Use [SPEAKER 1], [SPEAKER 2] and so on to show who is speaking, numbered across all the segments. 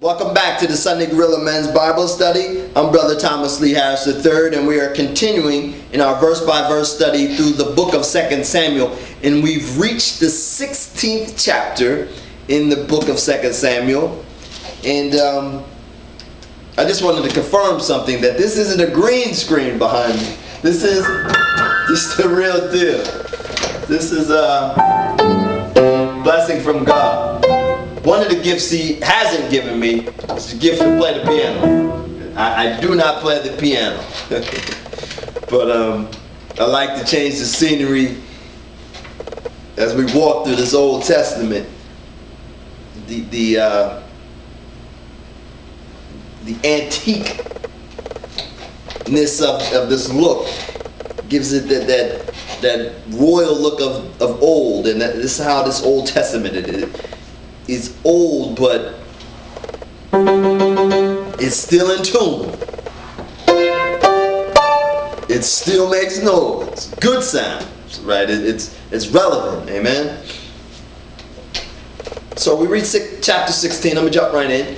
[SPEAKER 1] Welcome back to the Sunday Gorilla Men's Bible Study. I'm Brother Thomas Lee Harris III, and we are continuing in our verse-by-verse study through the book of 2 Samuel. And we've reached the 16th chapter in the book of 2 Samuel. And I just wanted to confirm something, that this isn't a green screen behind me. This is the real deal. This is a blessing from God. One of the gifts He hasn't given me is the gift to play the piano. I do not play the piano. But I like to change the scenery as we walk through this Old Testament. The antiqueness of this look gives it that royal look of old, and this is how this Old Testament is old, but it's still in tune. It still makes noise, good sounds, right? It's relevant, amen. So we read chapter 16. I'm gonna jump right in.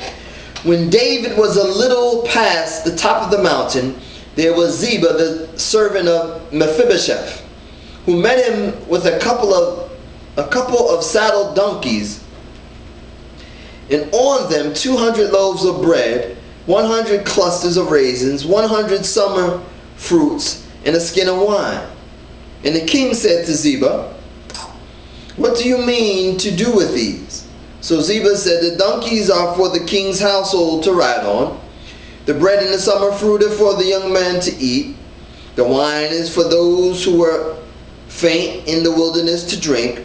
[SPEAKER 1] When David was a little past the top of the mountain, there was Ziba, the servant of Mephibosheth, who met him with a couple of saddled donkeys, and on them 200 loaves of bread, 100 clusters of raisins, 100 summer fruits, and a skin of wine. And the king said to Ziba, "What do you mean to do with these?" So Ziba said, "The donkeys are for the king's household to ride on. The bread and the summer fruit are for the young men to eat. The wine is for those who were faint in the wilderness to drink."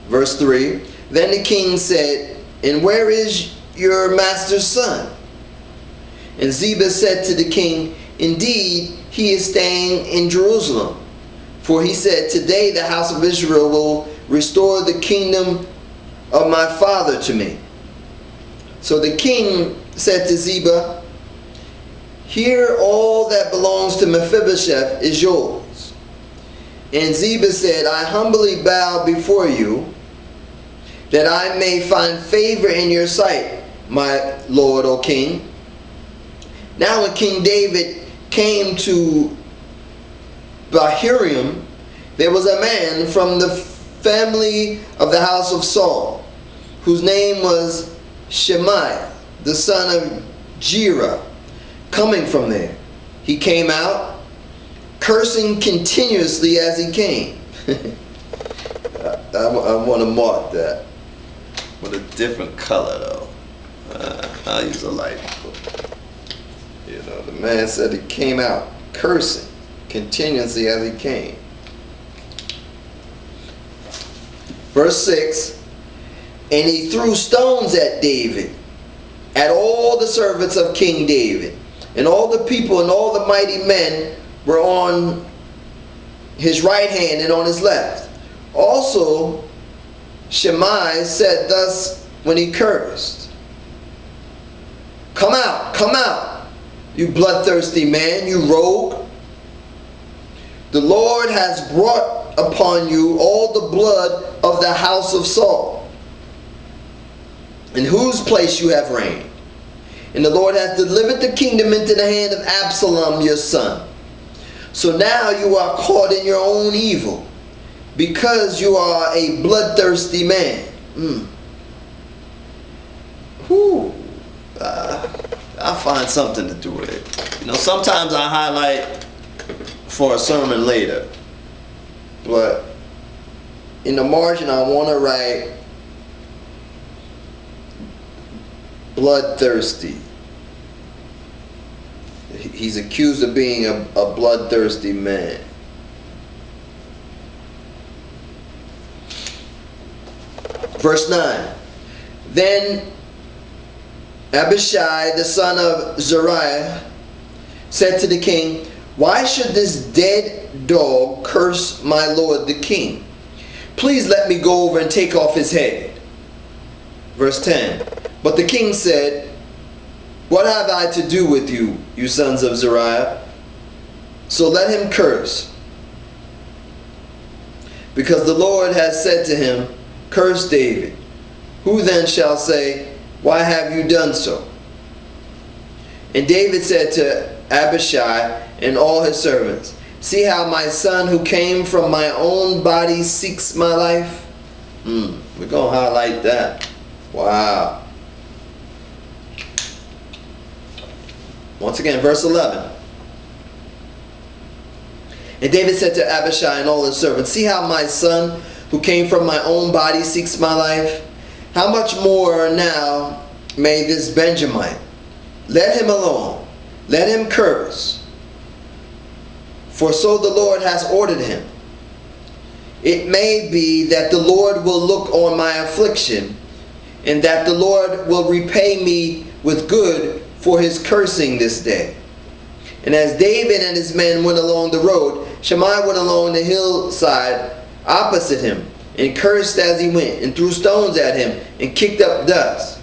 [SPEAKER 1] Verse 3, then the king said, "And where is your master's son?" And Ziba said to the king, "Indeed, he is staying in Jerusalem. For he said, 'Today the house of Israel will restore the kingdom of my father to me.'" So the king said to Ziba, "Here all that belongs to Mephibosheth is yours." And Ziba said, "I humbly bow before you, that I may find favor in your sight, my lord, O king." Now when King David came to Bahurim, there was a man from the family of the house of Saul, whose name was Shemaiah, the son of Gera, coming from there. He came out, cursing continuously as he came. I want to mark that with a different color, though. I'll use a light. The man said he came out cursing continuously as he came. Verse 6, and he threw stones at David, at all the servants of King David, and all the people and all the mighty men were on his right hand and on his left. Also Shimei said thus when he cursed, come out, you bloodthirsty man, you rogue. The Lord has brought upon you all the blood of the house of Saul, in whose place you have reigned. And the Lord hath delivered the kingdom into the hand of Absalom your son. So now you are caught in your own evil, because you are a bloodthirsty man. I'll find something to do with it. Sometimes I highlight for a sermon later, but in the margin I want to write bloodthirsty. He's accused of being a bloodthirsty man. Verse 9, then Abishai, the son of Zeruiah, said to the king, "Why should this dead dog curse my lord the king? Please let me go over and take off his head." Verse 10, but the king said, "What have I to do with you, you sons of Zeruiah? So let him curse. Because the Lord has said to him, Curse David. Who then shall say, Why have you done so? And David said to Abishai and all his servants, see how my son who came from my own body seeks my life? We're going to highlight that. Wow. Once again, verse 11. And David said to Abishai and all his servants, see how my son who came from my own body seeks my life? How much more now may this Benjamite? Let him alone. Let him curse. For so the Lord has ordered him. It may be that the Lord will look on my affliction, and that the Lord will repay me with good for his cursing this day. And as David and his men went along the road, Shammai went along the hillside opposite him, and cursed as he went, and threw stones at him, and kicked up dust.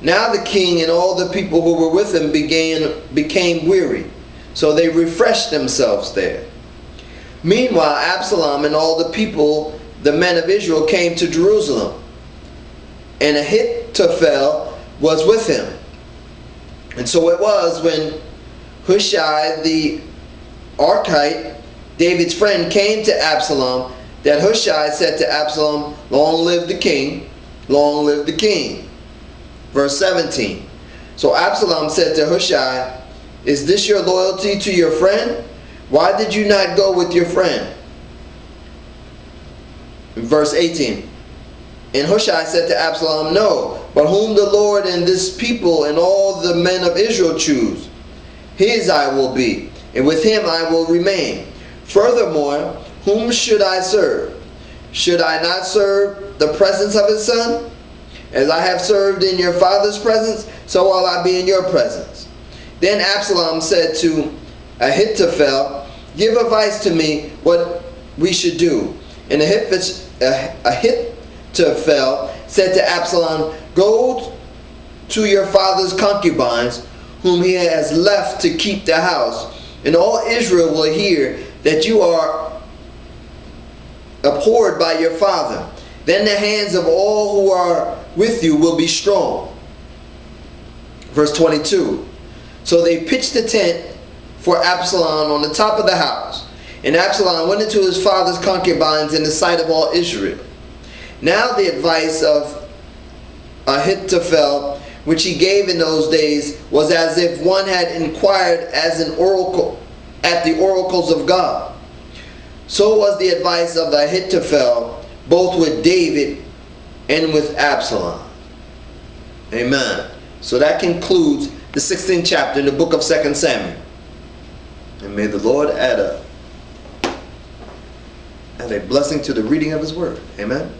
[SPEAKER 1] Now the king and all the people who were with him became weary, so they refreshed themselves there. Meanwhile Absalom and all the people, the men of Israel, came to Jerusalem, and Ahithophel was with him. And so it was when Hushai the Archite, David's friend, came to Absalom, that Hushai said to Absalom, long live the king, long live the king. Verse 17. So Absalom said to Hushai, is this your loyalty to your friend? Why did you not go with your friend? Verse 18. And Hushai said to Absalom, no, but whom the Lord and this people and all the men of Israel choose, his I will be, and with him I will remain. Furthermore, whom should I serve? Should I not serve the presence of his son? As I have served in your father's presence, so will I be in your presence. Then Absalom said to Ahithophel, give advice to me what we should do. And Ahithophel said to Absalom, go to your father's concubines, whom he has left to keep the house, and all Israel will hear that you are abhorred by your father. Then the hands of all who are with you will be strong. Verse 22. So they pitched a tent for Absalom on the top of the house. And Absalom went into his father's concubines in the sight of all Israel. Now the advice of Ahithophel, which he gave in those days, was as if one had inquired as an oracle at the oracles of God. So was the advice of Ahithophel, both with David and with Absalom. Amen. So that concludes the 16th chapter in the book of 2 Samuel. And may the Lord add a blessing to the reading of his word. Amen.